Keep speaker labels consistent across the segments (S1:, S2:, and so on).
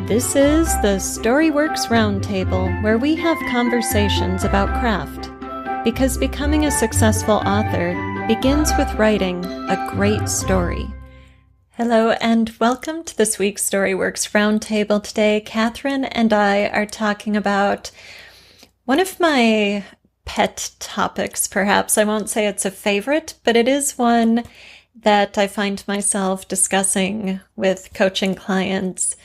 S1: This is the Storyworks Roundtable, where we have conversations about craft. Because becoming a successful author begins with writing a great story. Hello and welcome to this week's Storyworks Roundtable. Today, Kathryn and I are talking about one of my pet topics, perhaps. I won't say it's a favorite, but it is one that I find myself discussing with coaching clients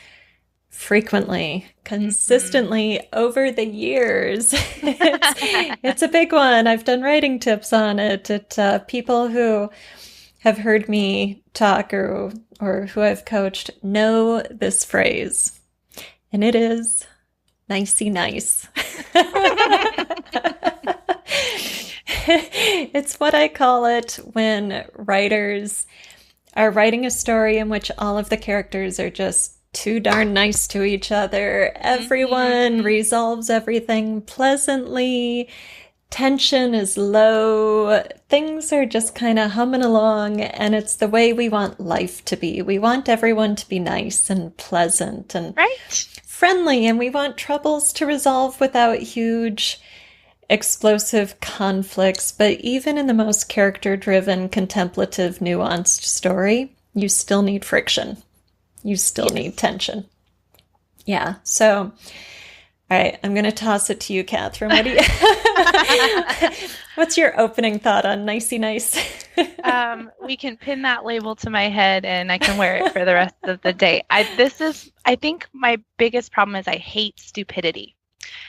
S1: frequently, consistently over the years. It's a big one. I've done writing tips on it. People who have heard me talk or who I've coached know this phrase, and it is nicey-nice. It's what I call it when writers are writing a story in which all of the characters are just too darn nice to each other. Everyone resolves everything pleasantly. Tension is low. Things are just kind of humming along, and it's the way we want life to be. We want everyone to be nice and pleasant and friendly, and we want troubles to resolve without huge explosive conflicts. But even in the most character-driven, contemplative, nuanced story, you still need friction. You still need tension. Yeah. So, all right, I'm going to toss it to you, Kathryn. What do you? What's your opening thought on nicey-nice?
S2: We can pin that label to my head, and I can wear it for the rest of the day. I think my biggest problem is I hate stupidity.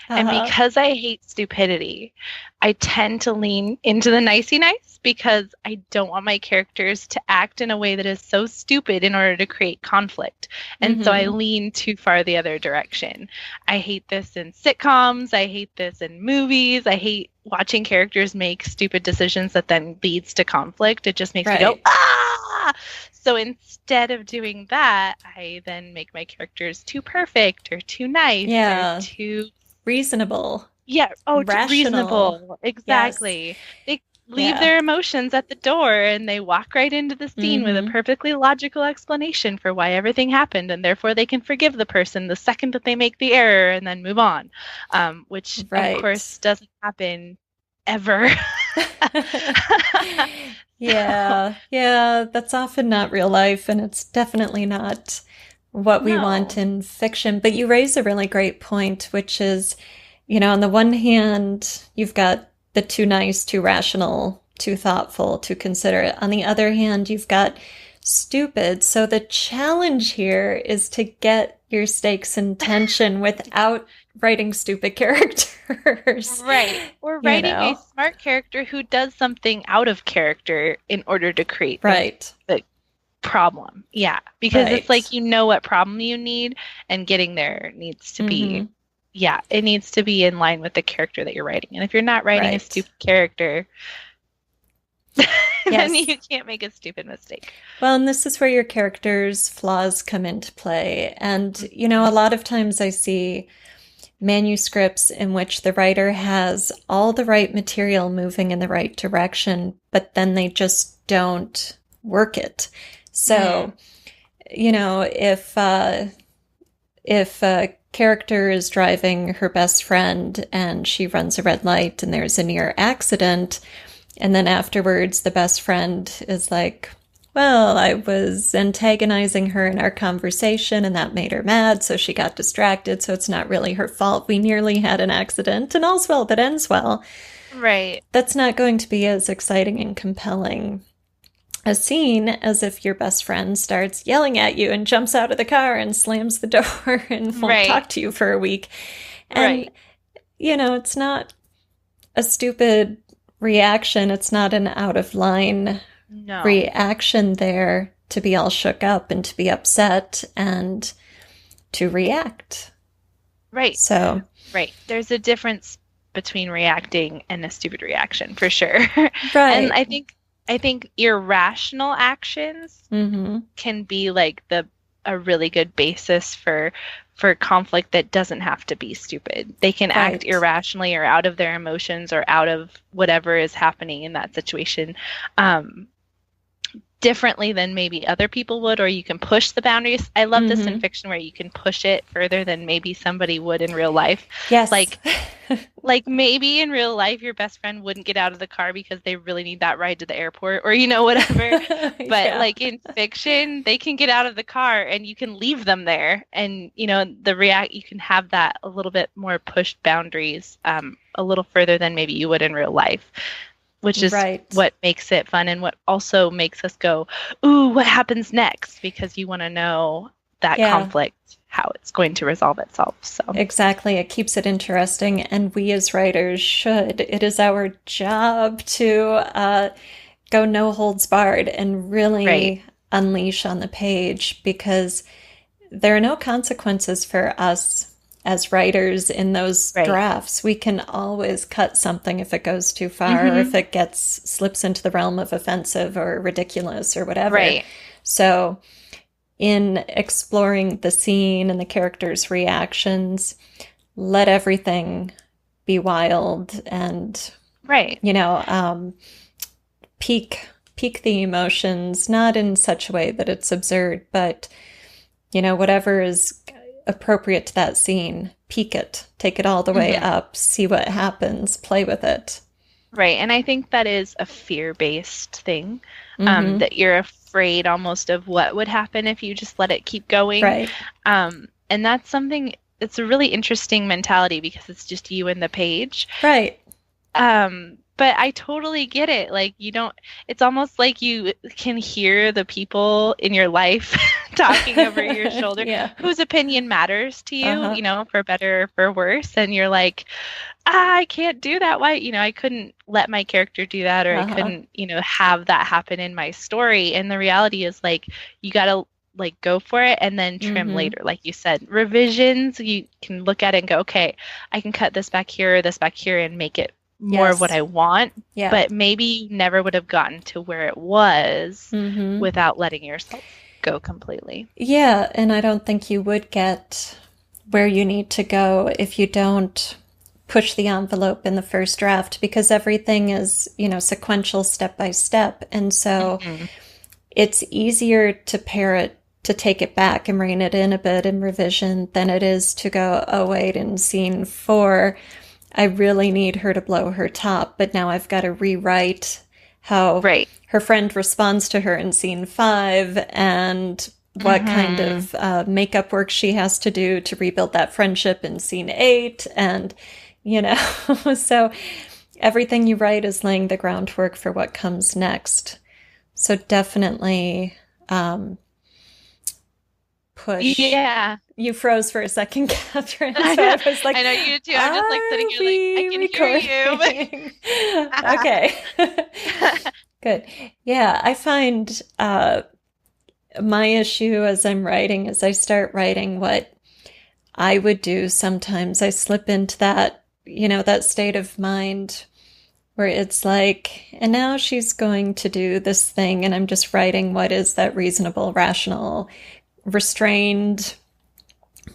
S2: And because I hate stupidity, I tend to lean into the nicey-nice because I don't want my characters to act in a way that is so stupid in order to create conflict. And so I lean too far the other direction. I hate this in sitcoms. I hate this in movies. I hate watching characters make stupid decisions that then leads to conflict. It just makes me go, ah! So instead of doing that, I then make my characters too perfect or too nice or too reasonable.
S1: Rational.
S2: Reasonable. Exactly. Yes. They leave their emotions at the door and they walk right into the scene with a perfectly logical explanation for why everything happened, and therefore they can forgive the person the second that they make the error and then move on, which of course doesn't happen ever.
S1: That's often not real life, and it's definitely not what we want in fiction. But you raise a really great point, which is, on the one hand, you've got the too nice, too rational, too thoughtful, too considerate. On the other hand, you've got stupid. So the challenge here is to get your stakes and tension without writing stupid characters.
S2: Right. Or writing a smart character who does something out of character in order to create the problem. Yeah. Because it's like, what problem you need, and getting there needs to be, it needs to be in line with the character that you're writing. And if you're not writing a stupid character, then you can't make a stupid mistake.
S1: Well, and this is where your character's flaws come into play. And, a lot of times I see manuscripts in which the writer has all the right material moving in the right direction, but then they just don't work it. So, if a character is driving her best friend and she runs a red light and there's a near accident, and then afterwards the best friend is like, well, I was antagonizing her in our conversation and that made her mad, so she got distracted, so it's not really her fault. We nearly had an accident and all's well that ends well.
S2: Right.
S1: That's not going to be as exciting and compelling a scene as if your best friend starts yelling at you and jumps out of the car and slams the door and won't talk to you for a week. And, it's not a stupid reaction. It's not an out of line reaction there to be all shook up and to be upset and to react.
S2: Right.
S1: So.
S2: Right. There's a difference between reacting and a stupid reaction, for sure.
S1: Right.
S2: And I think irrational actions can be like a really good basis for conflict that doesn't have to be stupid. They can act irrationally or out of their emotions or out of whatever is happening in that situation. differently than maybe other people would, or you can push the boundaries. I love this in fiction where you can push it further than maybe somebody would in real life.
S1: Yes.
S2: Like maybe in real life your best friend wouldn't get out of the car because they really need that ride to the airport, or whatever. But like in fiction, they can get out of the car and you can leave them there, and you can have that a little bit more pushed boundaries a little further than maybe you would in real life, which is what makes it fun, and what also makes us go, ooh, what happens next? Because you want to know that conflict, how it's going to resolve itself. So
S1: exactly, it keeps it interesting, and we as writers should. It is our job to go no holds barred and really unleash on the page, because there are no consequences for us as writers in those drafts. We can always cut something if it goes too far, or if it slips into the realm of offensive or ridiculous or whatever. So in exploring the scene and the characters' reactions, let everything be wild and peak the emotions, not in such a way that it's absurd, but whatever is appropriate to that scene, peak it, take it all the way up, see what happens, play with it.
S2: Right. And I think that is a fear-based thing, that you're afraid almost of what would happen if you just let it keep going. Right. And that's something, it's a really interesting mentality because it's just you and the page. Right. But I totally get it. Like, it's almost like you can hear the people in your life talking over your shoulder whose opinion matters to you, for better or for worse. And you're like, I can't do that. Why? I couldn't let my character do that, or I couldn't, have that happen in my story. And the reality is, like, you got to go for it and then trim later. Like you said, revisions, you can look at it and go, okay, I can cut this back here or this back here and make it more of what I want, but maybe you never would have gotten to where it was without letting yourself go completely. Yeah,
S1: and I don't think you would get where you need to go if you don't push the envelope in the first draft, because everything is, sequential, step by step. And so it's easier to take it back and rein it in a bit in revision than it is to go, oh, wait, in scene 4, I really need her to blow her top, but now I've got to rewrite how her friend responds to her in scene 5 and what kind of makeup work she has to do to rebuild that friendship in scene 8. And, so everything you write is laying the groundwork for what comes next. So definitely push. Yeah. You froze for a second, Kathryn. So I was like,
S2: I know you too. I'm just sitting here like, I can hear
S1: you. Okay. Good. Yeah, I find my issue as I'm writing is I start writing what I would do sometimes. I slip into that, that state of mind where it's like, and now she's going to do this thing, and I'm just writing what is that reasonable, rational, restrained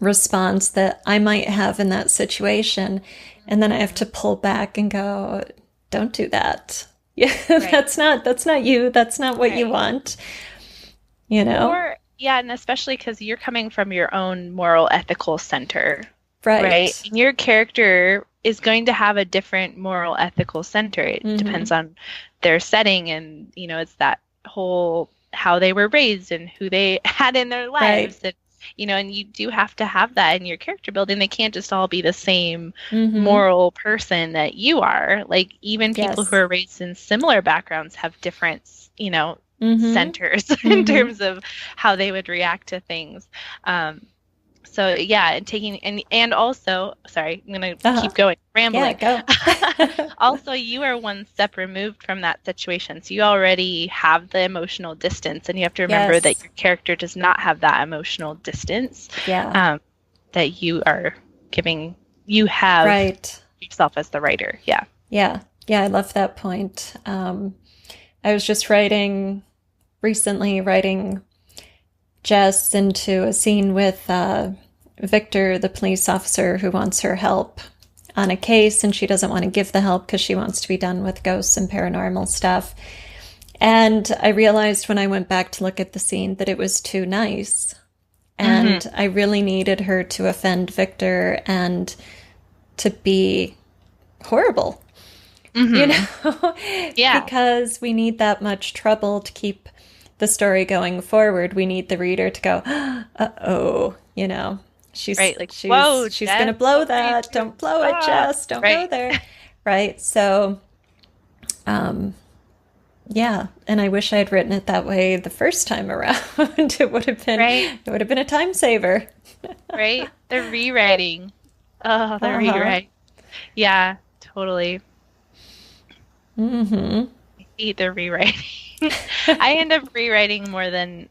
S1: response that I might have in that situation. And then I have to pull back and go, don't do that. Yeah, that's not you. That's not what you want,
S2: Or, and especially because you're coming from your own moral, ethical center. Right. And your character is going to have a different moral, ethical center. It depends on their setting, and, it's that whole how they were raised and who they had in their lives. And, and you do have to have that in your character building. They can't just all be the same moral person that you are. Like, even people who are raised in similar backgrounds have different, centers in terms of how they would react to things. So and taking and also, sorry, I'm gonna keep going, rambling.
S1: Yeah, go.
S2: Also, you are one step removed from that situation, so you already have the emotional distance, and you have to remember that your character does not have that emotional distance. Yeah. That you are giving. You have yourself as the writer. Yeah.
S1: Yeah. Yeah. I love that point. I was just writing Jess into a scene with Victor, the police officer who wants her help on a case, and she doesn't want to give the help because she wants to be done with ghosts and paranormal stuff. And I realized when I went back to look at the scene that it was too nice. And I really needed her to offend Victor and to be horrible. You know?
S2: Yeah.
S1: Because we need that much trouble to keep the story going forward. We need the reader to go, uh-oh, you know. She's
S2: right, like,
S1: she's
S2: whoa,
S1: she's
S2: Jess,
S1: gonna blow that. Don't blow it, Jess. Don't go there. Right. So yeah, and I wish I had written it that way the first time around. It would have been a time saver.
S2: Right? The rewriting. Oh, the rewrite. Yeah, totally. I hate the rewriting. I end up rewriting more than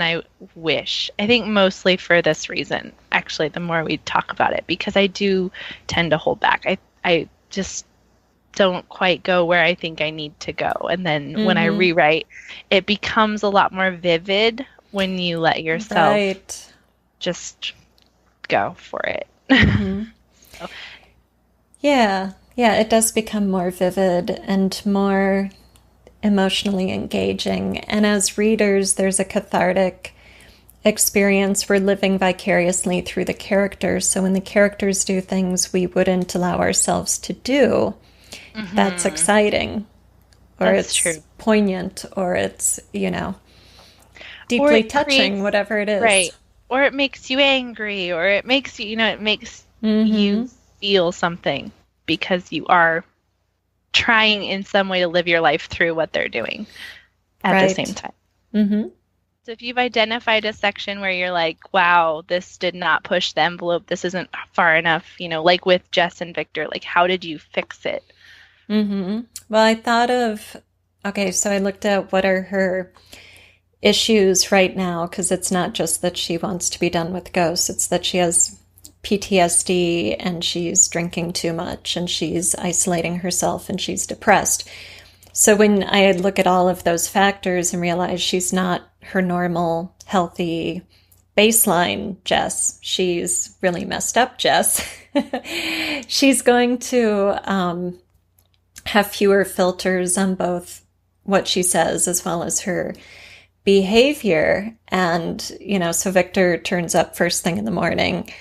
S2: I wish. I think mostly for this reason, actually, the more we talk about it, because I do tend to hold back. I just don't quite go where I think I need to go. And then when I rewrite, it becomes a lot more vivid when you let yourself just go for it. So.
S1: Yeah, it does become more vivid and more emotionally engaging. And as readers, there's a cathartic experience. We're living vicariously through the characters. So when the characters do things we wouldn't allow ourselves to do, that's exciting. Or
S2: that's
S1: it's
S2: true.
S1: poignant, or it's, you know, deeply touching, whatever it is.
S2: Right. Or it makes you angry, or it makes you, it makes you feel something because you are trying in some way to live your life through what they're doing at the same time. So if you've identified a section where you're like, wow, this did not push the envelope, this isn't far enough, like with Jess and Victor, like how did you fix it?
S1: Well, I thought of, okay, so I looked at what are her issues right now, because it's not just that she wants to be done with ghosts, it's that she has PTSD and she's drinking too much and she's isolating herself and she's depressed. So when I look at all of those factors and realize she's not her normal, healthy baseline Jess, she's really messed up Jess, she's going to have fewer filters on both what she says as well as her behavior. And, so Victor turns up first thing in the morning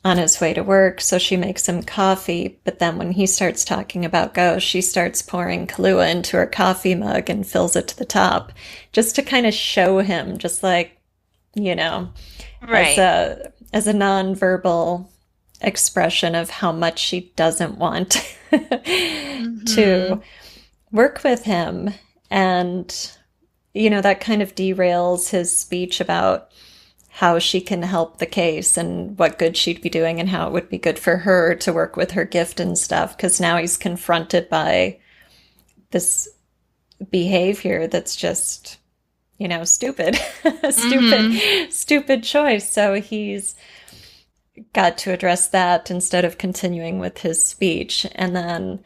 S1: on his way to work, so she makes him coffee. But then when he starts talking about ghosts, she starts pouring Kahlua into her coffee mug and fills it to the top, just to kind of show him, just like,
S2: right.
S1: as a nonverbal expression of how much she doesn't want to work with him. And, that kind of derails his speech about how she can help the case and what good she'd be doing and how it would be good for her to work with her gift and stuff. Because now he's confronted by this behavior that's just, stupid, stupid choice. So he's got to address that instead of continuing with his speech. And then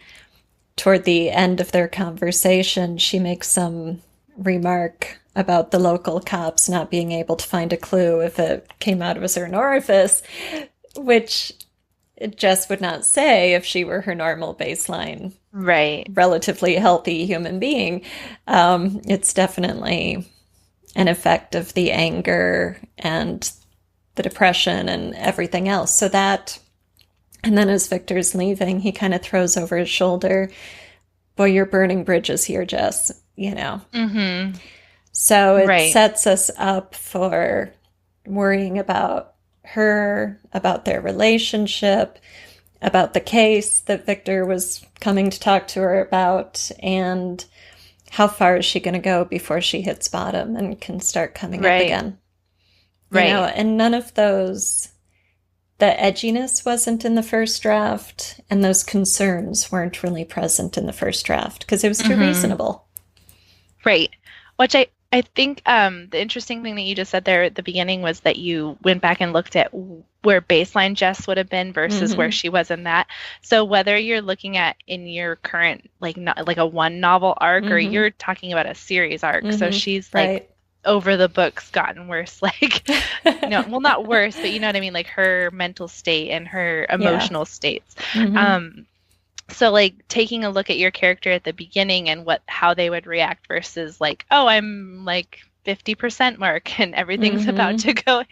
S1: toward the end of their conversation, she makes some remark about the local cops not being able to find a clue if it came out of a certain orifice, which Jess would not say if she were her normal baseline,
S2: right,
S1: relatively healthy human being. It's definitely an effect of the anger and the depression and everything else. So that, and then as Victor's leaving, he kind of throws over his shoulder, boy, you're burning bridges here, Jess, So it sets us up for worrying about her, about their relationship, about the case that Victor was coming to talk to her about, and how far is she going to go before she hits bottom and can start coming up again. And none of those, the edginess wasn't in the first draft, and those concerns weren't really present in the first draft because it was too reasonable.
S2: Right. Which I think the interesting thing that you just said there at the beginning was that you went back and looked at where baseline Jess would have been versus where she was in that. So whether you're looking at in your current, like a one novel arc, or you're talking about a series arc. So she's like over the books gotten worse, like, well, not worse, but you know what I mean? Like her mental state and her emotional states. So like taking a look at your character at the beginning and how they would react versus like, oh, I'm like 50% mark and everything's about to go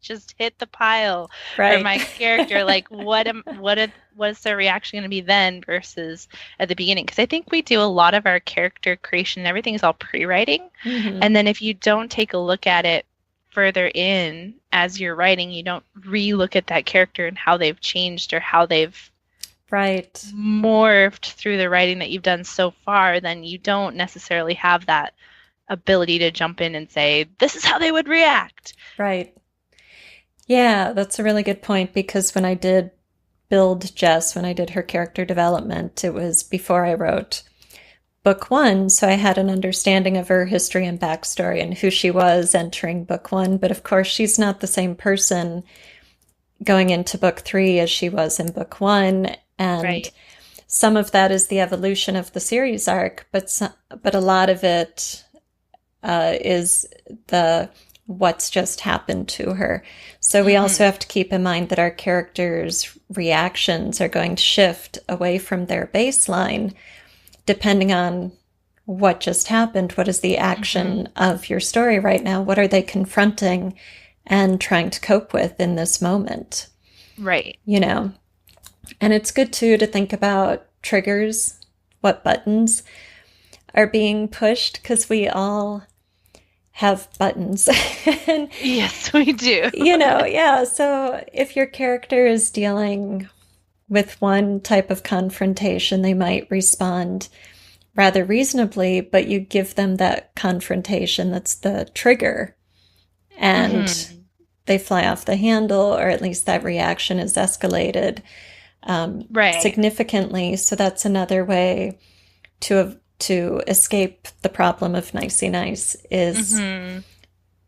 S2: just hit the pile for my character. Like what's their reaction going to be then versus at the beginning? Because I think we do a lot of our character creation and everything is all pre-writing. And then if you don't take a look at it further in as you're writing, you don't re-look at that character and how they've changed or how they've morphed through the writing that you've done so far, then you don't necessarily have that ability to jump in and say, this is how they would react.
S1: Right. Yeah, that's a really good point, because when I did build Jess, when I did her character development, it was before I wrote book 1, so I had an understanding of her history and backstory and who she was entering book 1. But of course, she's not the same person going into book 3 as she was in book 1. And some of that is the evolution of the series arc, but a lot of it is the what's just happened to her. So we also have to keep in mind that our characters' reactions are going to shift away from their baseline depending on what just happened. What is the action of your story right now? What are they confronting and trying to cope with in this moment?
S2: Right.
S1: You know, and it's good too to think about triggers, what buttons are being pushed, because we all have buttons. And,
S2: yes, we do.
S1: You know, yeah. So if your character is dealing with one type of confrontation, they might respond rather reasonably, but you give them that confrontation that's the trigger, and they fly off the handle, or at least that reaction is escalated significantly. So that's another way to escape the problem of nicey-nice, is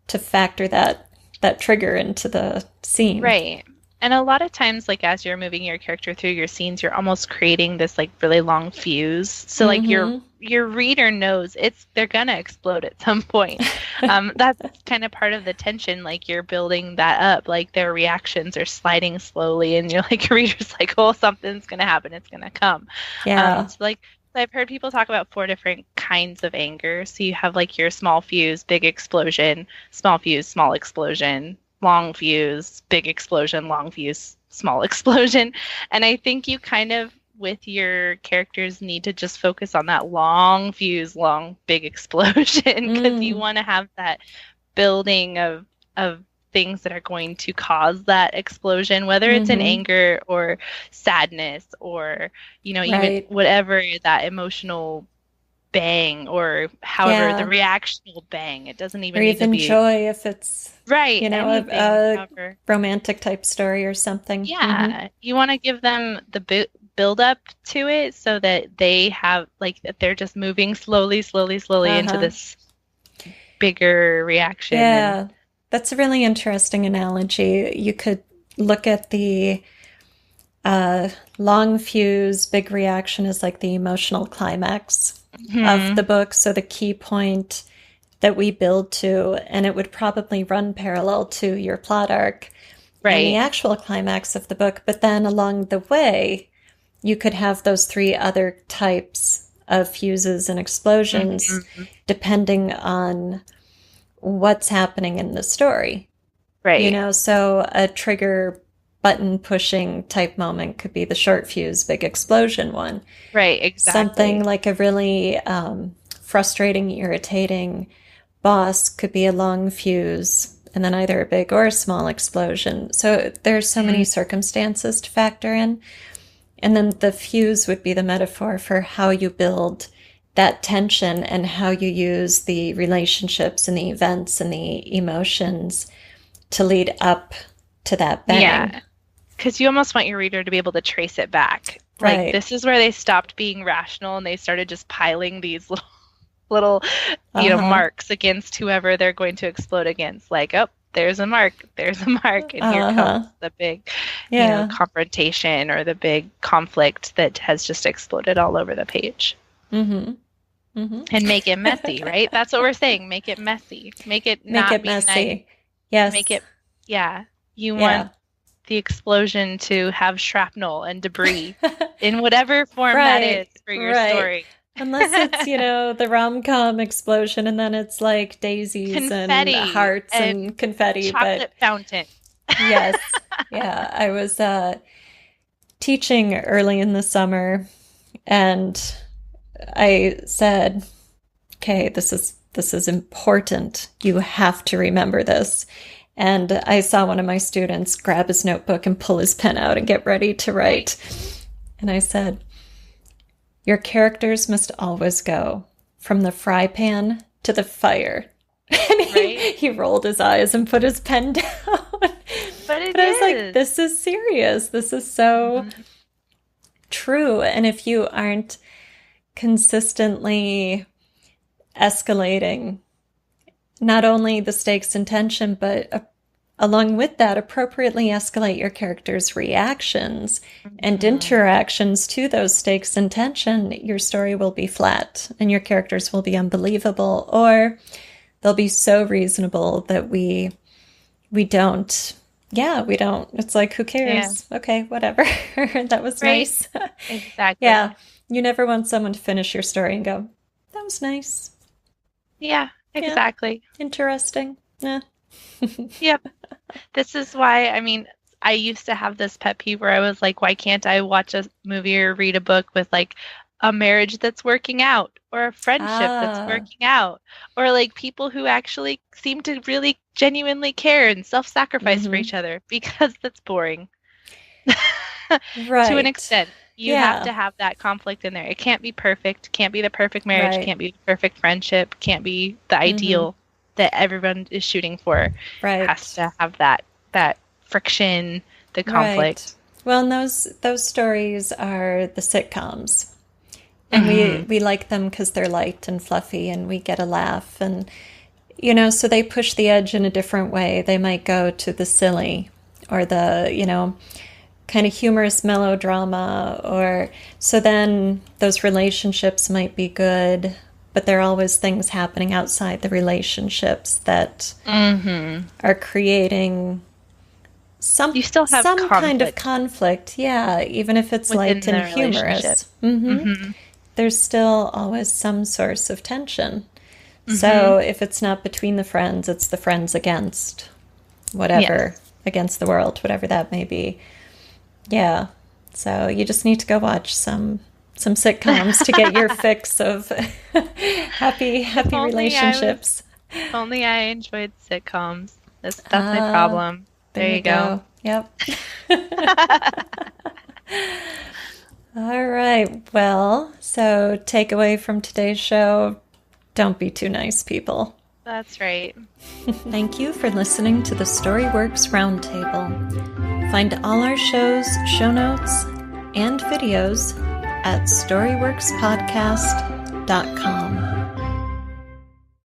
S1: to factor that trigger into the scene. Right.
S2: And a lot of times, like, as you're moving your character through your scenes, you're almost creating this like really long fuse. So like your reader knows they're gonna explode at some point. That's kind of part of the tension. Like, you're building that up, like their reactions are sliding slowly, and you're like, your reader's like, oh, something's gonna happen, it's gonna come.
S1: Yeah.
S2: So like, I've heard people talk about 4 different kinds of anger. So you have like your small fuse, big explosion, small fuse, small explosion, long fuse, big explosion, long fuse, small explosion. And I think you kind of, with your characters, need to just focus on that long fuse, long, big explosion, because you want to have that building of things that are going to cause that explosion, whether it's in anger or sadness or, you know, even whatever that emotional bang, or however the reactional bang. It doesn't even need to be
S1: joy, if it's you know,
S2: anything,
S1: a romantic type story or something.
S2: You want to give them the build up to it, so that they have like that they're just moving slowly into this bigger reaction.
S1: That's a really interesting analogy. You could look at the long fuse, big reaction as like the emotional climax of the book. So the key point that we build to, and it would probably run parallel to your plot arc and the actual climax of the book. But then along the way, you could have those 3 other types of fuses and explosions depending on what's happening in the story. You know, so a trigger button pushing type moment could be the short fuse, big explosion one.
S2: Exactly.
S1: Something like a really frustrating, irritating boss could be a long fuse, and then either a big or a small explosion. So there's so many circumstances to factor in. And then the fuse would be the metaphor for how you build that tension and how you use the relationships and the events and the emotions to lead up to that bang.
S2: Yeah, because you almost want your reader to be able to trace it back. Like, this is where they stopped being rational and they started just piling these little you know, marks against whoever they're going to explode against. Like, oh, there's a mark, and here comes the big you know, confrontation or the big conflict that has just exploded all over the page. And make it messy, right? That's what we're saying. Make it messy. Make it
S1: messy.
S2: Nice.
S1: Yes.
S2: Make it, you want the explosion to have shrapnel and debris in whatever form that is for your story.
S1: Unless it's, the rom-com explosion and then it's like daisies
S2: confetti
S1: and hearts and confetti.
S2: Chocolate fountain.
S1: Yes. Yeah. I was teaching early in the summer and I said, okay, this is important. You have to remember this. And I saw one of my students grab his notebook and pull his pen out and get ready to write. And I said, your characters must always go from the fry pan to the fire. And he rolled his eyes and put his pen down. But I was like, this is serious. This is so true. And if you aren't consistently escalating not only the stakes and tension, but along with that, appropriately escalate your character's reactions and interactions to those stakes and tension, your story will be flat and your characters will be unbelievable, or they'll be so reasonable that we don't. It's like, who cares? Yeah. Okay, whatever. That was nice.
S2: Exactly.
S1: Yeah. You never want someone to finish your story and go, that was nice.
S2: Yeah, exactly.
S1: Yeah. Interesting. Yeah.
S2: Yep. This is why, I used to have this pet peeve where I was like, why can't I watch a movie or read a book with like a marriage that's working out or a friendship that's working out or like people who actually seem to really genuinely care and self-sacrifice for each other, because that's boring.
S1: Right.
S2: To an extent. You have to have that conflict in there. It can't be perfect. Can't be the perfect marriage. Can't be the perfect friendship. Can't be the ideal that everyone is shooting for.
S1: Right.
S2: It has to have that friction, the conflict.
S1: Right. Well, and those stories are the sitcoms. And we like them because they're light and fluffy and we get a laugh. And, so they push the edge in a different way. They might go to the silly or the, kind of humorous melodrama, or so then those relationships might be good, but there are always things happening outside the relationships that are creating some kind of conflict. Yeah, even if it's light and humorous. There's still always some source of tension. So if it's not between the friends, it's the friends against whatever, against the world, whatever that may be. Yeah, so you just need to go watch some sitcoms to get your fix of happy relationships.
S2: If only I enjoyed sitcoms. That's my problem. There you go.
S1: Yep. All right. Well, so takeaway from today's show: don't be too nice, people.
S2: That's right.
S1: Thank you for listening to the Storyworks Roundtable. Find all our shows, show notes, and videos at storyworkspodcast.com.